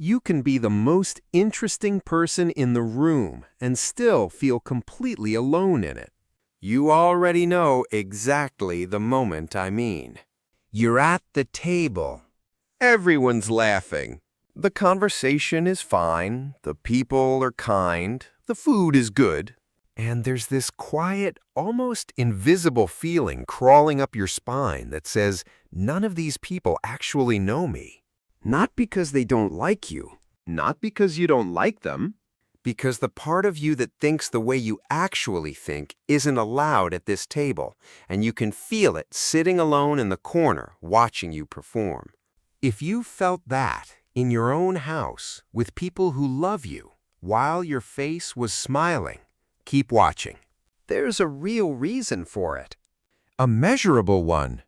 You can be the most interesting person in the room and still feel completely alone in it. You already know exactly the moment I mean. You're at the table. Everyone's laughing. The conversation is fine, the people are kind, the food is good, and there's this quiet, almost invisible feeling crawling up your spine that says, none of these people actually know me. Not because they don't like you, not because you don't like them, because the part of you that thinks the way you actually think isn't allowed at this table, and you can feel it sitting alone in the corner watching you perform. If you felt that in your own house with people who love you while your face was smiling, keep watching. There's a real reason for it. A measurable one.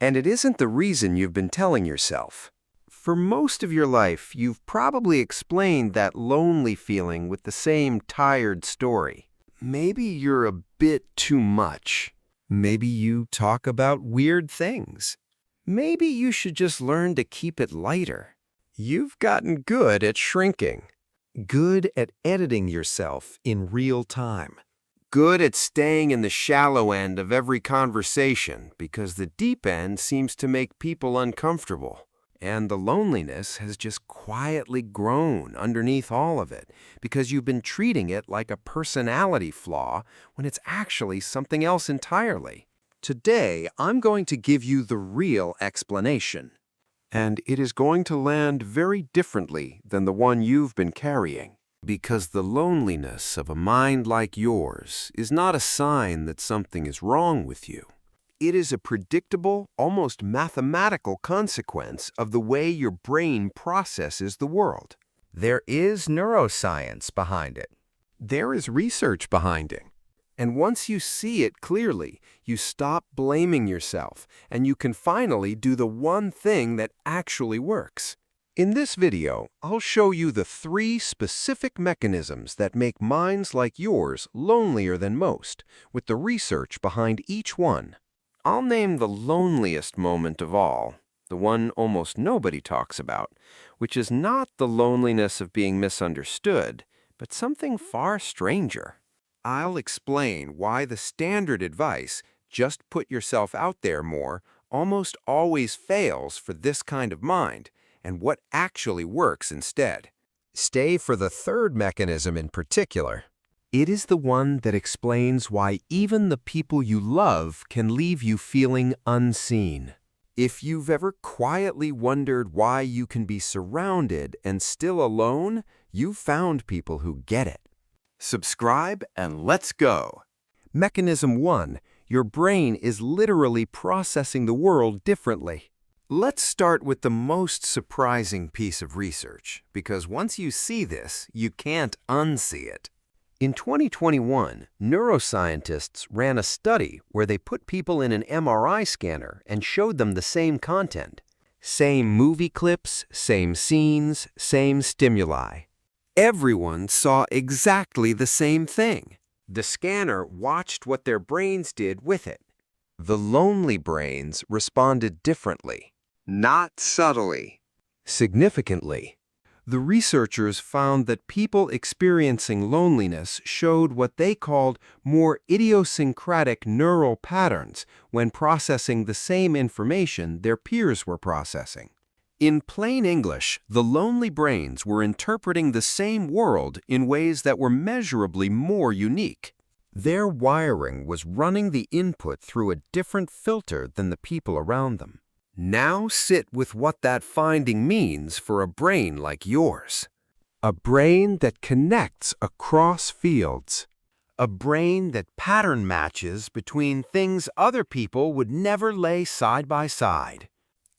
And it isn't the reason you've been telling yourself. For most of your life, you've probably explained that lonely feeling with the same tired story. Maybe you're a bit too much. Maybe you talk about weird things. Maybe you should just learn to keep it lighter. You've gotten good at shrinking. Good at editing yourself in real time. Good at staying in the shallow end of every conversation because the deep end seems to make people uncomfortable. And the loneliness has just quietly grown underneath all of it because you've been treating it like a personality flaw when it's actually something else entirely. Today, I'm going to give you the real explanation. And it is going to land very differently than the one you've been carrying. Because the loneliness of a mind like yours is not a sign that something is wrong with you. It is a predictable, almost mathematical consequence of the way your brain processes the world. There is neuroscience behind it. There is research behind it. And once you see it clearly, you stop blaming yourself, and you can finally do the one thing that actually works. In this video, I'll show you the 3 specific mechanisms that make minds like yours lonelier than most, with the research behind each one. I'll name the loneliest moment of all, the one almost nobody talks about, which is not the loneliness of being misunderstood, but something far stranger. I'll explain why the standard advice, just put yourself out there more, almost always fails for this kind of mind, and what actually works instead. Stay for the 3rd mechanism in particular. It is the one that explains why even the people you love can leave you feeling unseen. If you've ever quietly wondered why you can be surrounded and still alone, you've found people who get it. Subscribe and let's go. Mechanism 1. Your brain is literally processing the world differently. Let's start with the most surprising piece of research, because once you see this, you can't unsee it. In 2021, neuroscientists ran a study where they put people in an MRI scanner and showed them the same content. Same movie clips, same scenes, same stimuli. Everyone saw exactly the same thing. The scanner watched what their brains did with it. The lonely brains responded differently. Not subtly. Significantly. The researchers found that people experiencing loneliness showed what they called more idiosyncratic neural patterns when processing the same information their peers were processing. In plain English, the lonely brains were interpreting the same world in ways that were measurably more unique. Their wiring was running the input through a different filter than the people around them. Now sit with what that finding means for a brain like yours. A brain that connects across fields. A brain that pattern matches between things other people would never lay side by side.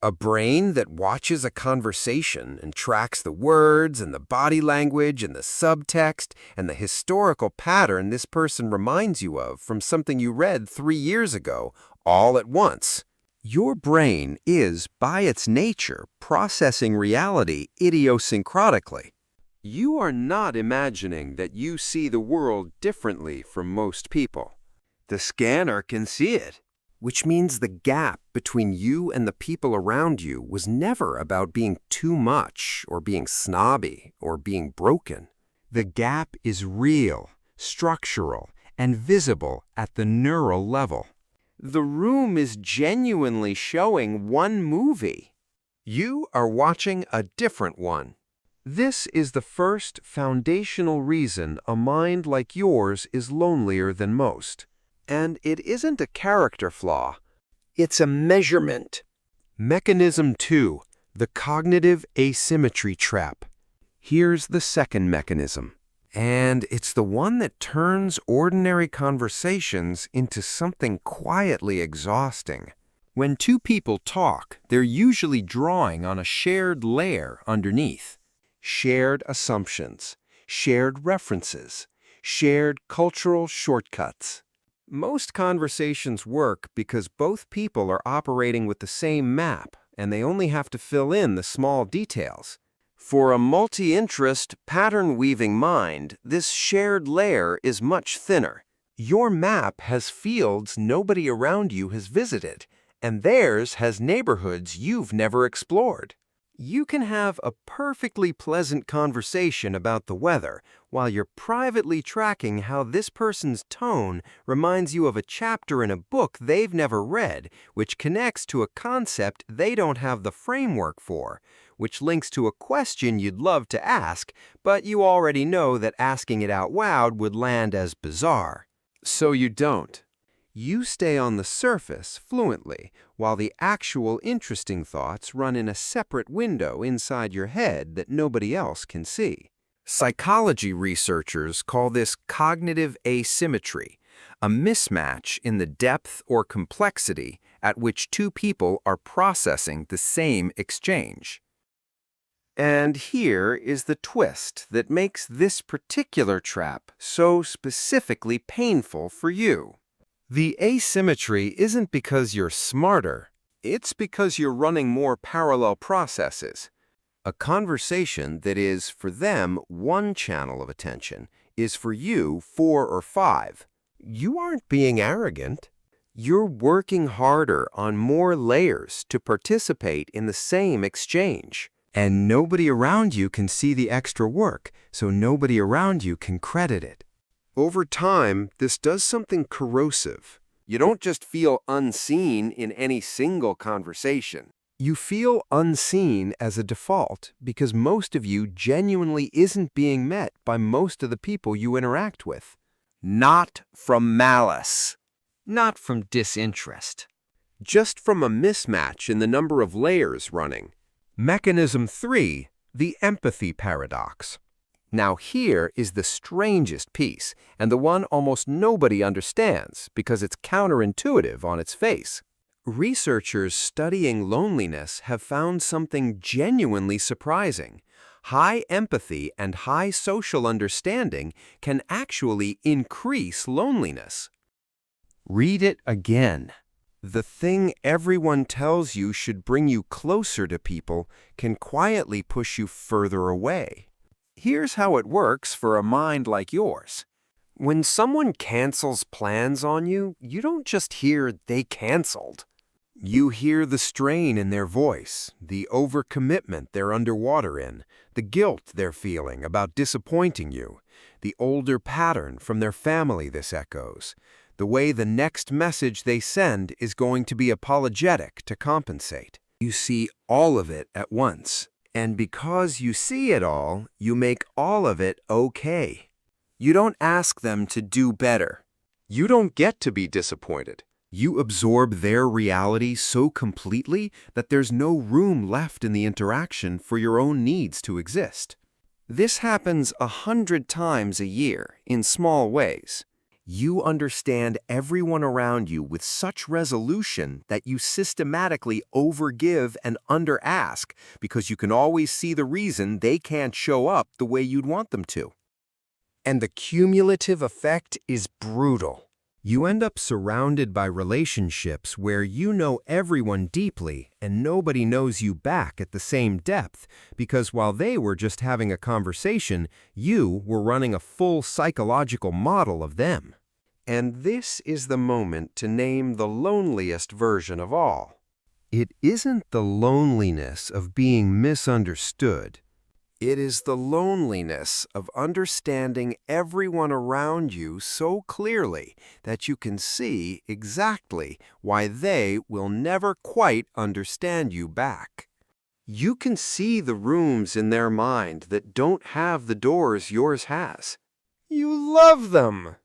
A brain that watches a conversation and tracks the words and the body language and the subtext and the historical pattern this person reminds you of from something you read 3 years ago, all at once. Your brain is, by its nature, processing reality idiosyncratically. You are not imagining that you see the world differently from most people. The scanner can see it. which means the gap between you and the people around you was never about being too much or being snobby or being broken. The gap is real, structural, and visible at the neural level. The room is genuinely showing one movie. You are watching a different one. This is the first foundational reason a mind like yours is lonelier than most. And it isn't a character flaw. It's a measurement. Mechanism 2, the Cognitive Asymmetry Trap. Here's the second mechanism. And it's the one that turns ordinary conversations into something quietly exhausting. When two people talk, they're usually drawing on a shared layer underneath. Shared assumptions, shared references, shared cultural shortcuts. Most conversations work because both people are operating with the same map, and they only have to fill in the small details. For a multi-interest, pattern-weaving mind, this shared layer is much thinner. Your map has fields nobody around you has visited, and theirs has neighborhoods you've never explored. You can have a perfectly pleasant conversation about the weather while you're privately tracking how this person's tone reminds you of a chapter in a book they've never read, which connects to a concept they don't have the framework for, which links to a question you'd love to ask, but you already know that asking it out loud would land as bizarre. So you don't. You stay on the surface fluently, while the actual interesting thoughts run in a separate window inside your head that nobody else can see. Psychology researchers call this cognitive asymmetry, a mismatch in the depth or complexity at which two people are processing the same exchange. And here is the twist that makes this particular trap so specifically painful for you. The asymmetry isn't because you're smarter, it's because you're running more parallel processes. A conversation that is, for them, one channel of attention is for you 4 or 5. You aren't being arrogant. You're working harder on more layers to participate in the same exchange. And nobody around you can see the extra work, so nobody around you can credit it. Over time, this does something corrosive. You don't just feel unseen in any single conversation. You feel unseen as a default because most of you genuinely isn't being met by most of the people you interact with. Not from malice. Not from disinterest. Just from a mismatch in the number of layers running. Mechanism 3, the empathy paradox. Now here is the strangest piece, and the one almost nobody understands because it's counterintuitive on its face. Researchers studying loneliness have found something genuinely surprising. High empathy and high social understanding can actually increase loneliness. Read it again. The thing everyone tells you should bring you closer to people can quietly push you further away. Here's how it works for a mind like yours. When someone cancels plans on you, you don't just hear they canceled. You hear the strain in their voice, the overcommitment they're underwater in, the guilt they're feeling about disappointing you, the older pattern from their family this echoes, the way the next message they send is going to be apologetic to compensate. You see all of it at once. And because you see it all, you make all of it okay. You don't ask them to do better. You don't get to be disappointed. You absorb their reality so completely that there's no room left in the interaction for your own needs to exist. This happens 100 times a year in small ways. You understand everyone around you with such resolution that you systematically overgive and underask because you can always see the reason they can't show up the way you'd want them to. And the cumulative effect is brutal. You end up surrounded by relationships where you know everyone deeply and nobody knows you back at the same depth because while they were just having a conversation, you were running a full psychological model of them. And this is the moment to name the loneliest version of all. It isn't the loneliness of being misunderstood. It is the loneliness of understanding everyone around you so clearly that you can see exactly why they will never quite understand you back. You can see the rooms in their mind that don't have the doors yours has. You love them.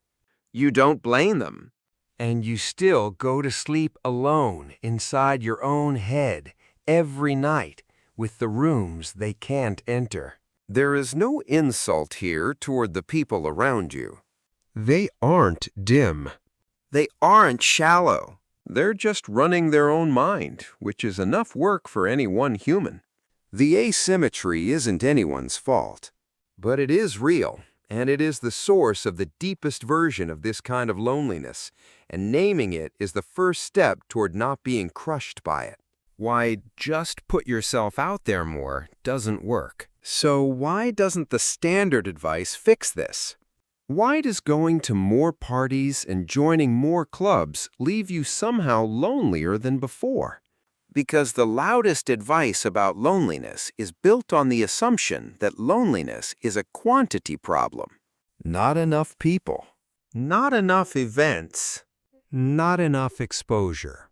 You don't blame them. And you still go to sleep alone inside your own head every night with the rooms they can't enter. There is no insult here toward the people around you. They aren't dim. They aren't shallow. They're just running their own mind, which is enough work for any one human. The asymmetry isn't anyone's fault, but it is real, and it is the source of the deepest version of this kind of loneliness, and naming it is the first step toward not being crushed by it. Why, just put yourself out there more doesn't work. So why doesn't the standard advice fix this? Why does going to more parties and joining more clubs leave you somehow lonelier than before? Because the loudest advice about loneliness is built on the assumption that loneliness is a quantity problem. Not enough people. Not enough events. Not enough exposure.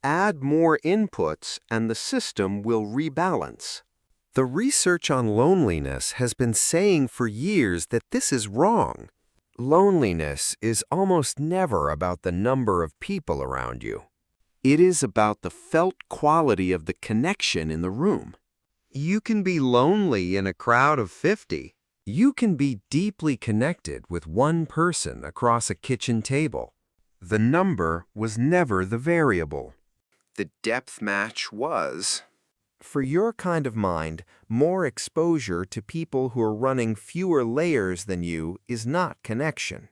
Add more inputs and the system will rebalance. The research on loneliness has been saying for years that this is wrong. Loneliness is almost never about the number of people around you. It is about the felt quality of the connection in the room. You can be lonely in a crowd of 50. You can be deeply connected with one person across a kitchen table. The number was never the variable. The depth match was. For your kind of mind, more exposure to people who are running fewer layers than you is not connection.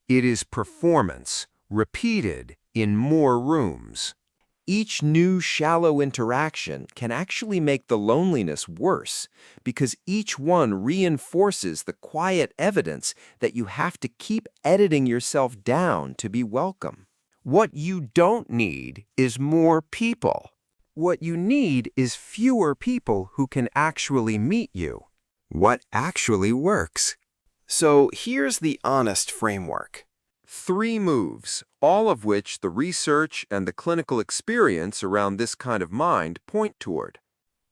It is performance, repeated in more rooms. Each new shallow interaction can actually make the loneliness worse because each one reinforces the quiet evidence that you have to keep editing yourself down to be welcome. What you don't need is more people. What you need is fewer people who can actually meet you. What actually works? So here's the honest framework. 3 moves, all of which the research and the clinical experience around this kind of mind point toward.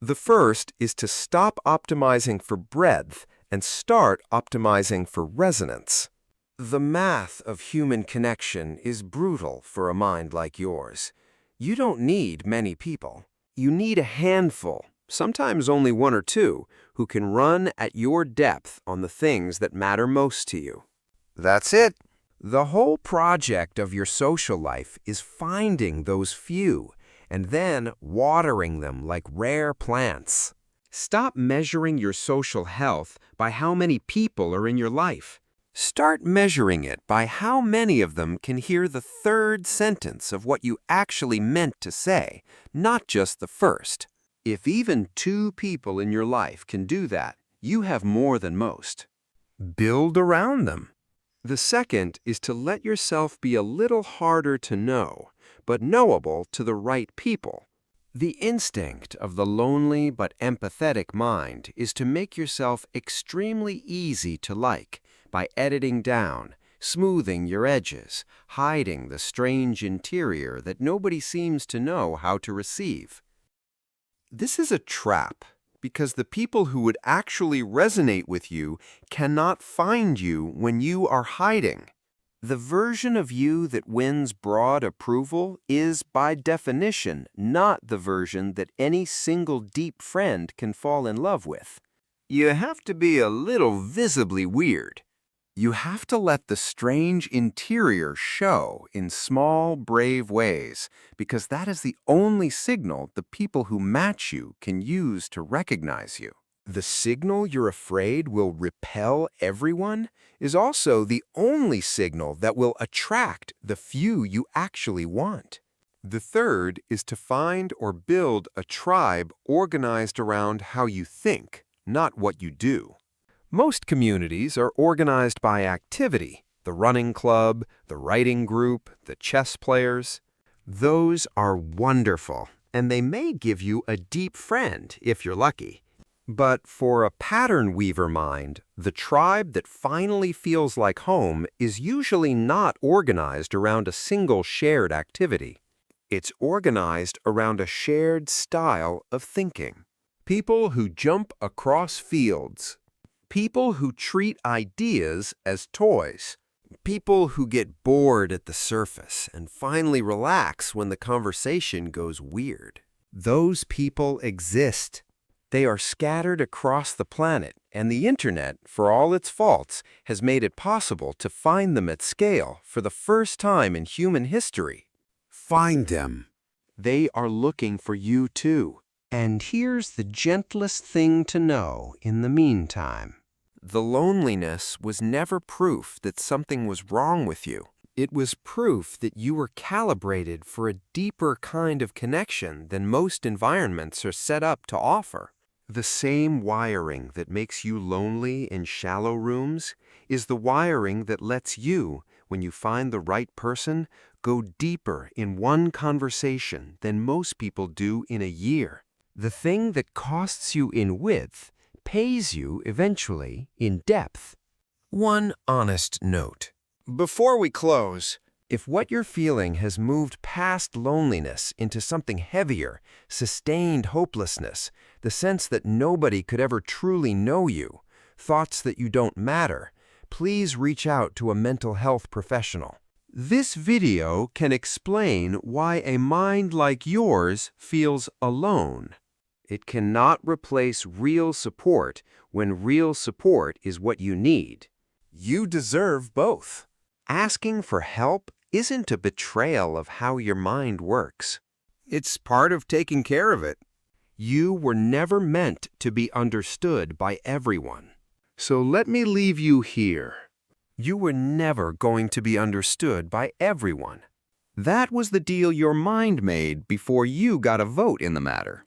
The first is to stop optimizing for breadth and start optimizing for resonance. The math of human connection is brutal for a mind like yours. You don't need many people. You need a handful, sometimes only 1 or 2, who can run at your depth on the things that matter most to you. That's it. The whole project of your social life is finding those few and then watering them like rare plants. Stop measuring your social health by how many people are in your life. Start measuring it by how many of them can hear the 3rd sentence of what you actually meant to say, not just the first. If even 2 people in your life can do that, you have more than most. Build around them. The second is to let yourself be a little harder to know, but knowable to the right people. The instinct of the lonely but empathetic mind is to make yourself extremely easy to like by editing down, smoothing your edges, hiding the strange interior that nobody seems to know how to receive. This is a trap because the people who would actually resonate with you cannot find you when you are hiding. The version of you that wins broad approval is, by definition, not the version that any single deep friend can fall in love with. You have to be a little visibly weird. You have to let the strange interior show in small, brave ways, because that is the only signal the people who match you can use to recognize you. The signal you're afraid will repel everyone is also the only signal that will attract the few you actually want. The third is to find or build a tribe organized around how you think, not what you do. Most communities are organized by activity, The running club, the writing group, the chess players. Those are wonderful, and they may give you a deep friend if you're lucky. But for a pattern weaver mind, the tribe that finally feels like home is usually not organized around a single shared activity. It's organized around a shared style of thinking. People who jump across fields. People who treat ideas as toys. People who get bored at the surface and finally relax when the conversation goes weird. Those people exist. They are scattered across the planet, and the internet, for all its faults, has made it possible to find them at scale for the first time in human history. Find them. They are looking for you too. And here's the gentlest thing to know in the meantime. The loneliness was never proof that something was wrong with you. It was proof that you were calibrated for a deeper kind of connection than most environments are set up to offer. The same wiring that makes you lonely in shallow rooms is the wiring that lets you, when you find the right person, go deeper in one conversation than most people do in a year. The thing that costs you in width pays you eventually in depth. One honest note. Before we close, if what you're feeling has moved past loneliness into something heavier, sustained hopelessness, the sense that nobody could ever truly know you, thoughts that you don't matter, please reach out to a mental health professional. This video can explain why a mind like yours feels alone. It cannot replace real support when real support is what you need. You deserve both. Asking for help isn't a betrayal of how your mind works. It's part of taking care of it. You were never meant to be understood by everyone. So let me leave you here. You were never going to be understood by everyone. That was the deal your mind made before you got a vote in the matter.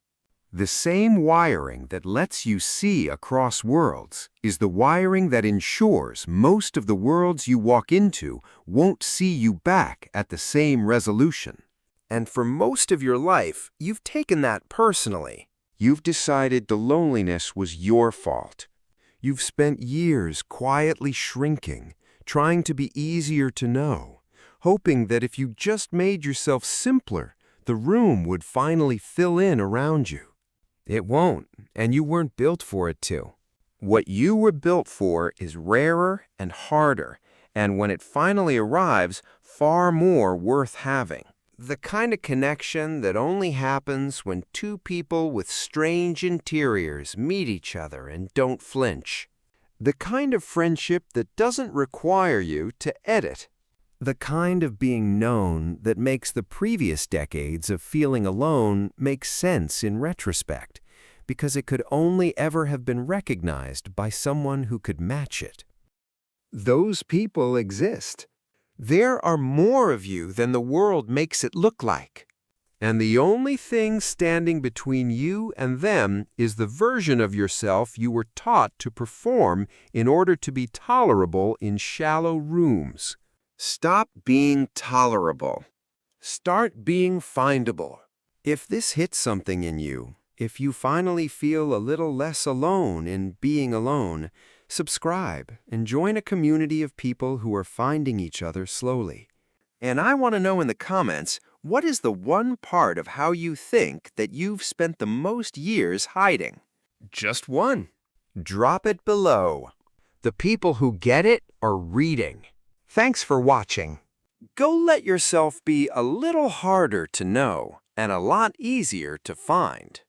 The same wiring that lets you see across worlds is the wiring that ensures most of the worlds you walk into won't see you back at the same resolution. And for most of your life, you've taken that personally. You've decided the loneliness was your fault. You've spent years quietly shrinking, trying to be easier to know, hoping that if you just made yourself simpler, the room would finally fill in around you. It won't, and you weren't built for it to. What you were built for is rarer and harder, and when it finally arrives, far more worth having. The kind of connection that only happens when two people with strange interiors meet each other and don't flinch. The kind of friendship that doesn't require you to edit. The kind of being known that makes the previous decades of feeling alone make sense in retrospect, because it could only ever have been recognized by someone who could match it. Those people exist. There are more of you than the world makes it look like. And the only thing standing between you and them is the version of yourself you were taught to perform in order to be tolerable in shallow rooms. Stop being tolerable. Start being findable. If this hits something in you, if you finally feel a little less alone in being alone, subscribe and join a community of people who are finding each other slowly. And I want to know in the comments, what is the one part of how you think that you've spent the most years hiding? Just one. Drop it below. The people who get it are reading. Thanks for watching. Go let yourself be a little harder to know and a lot easier to find.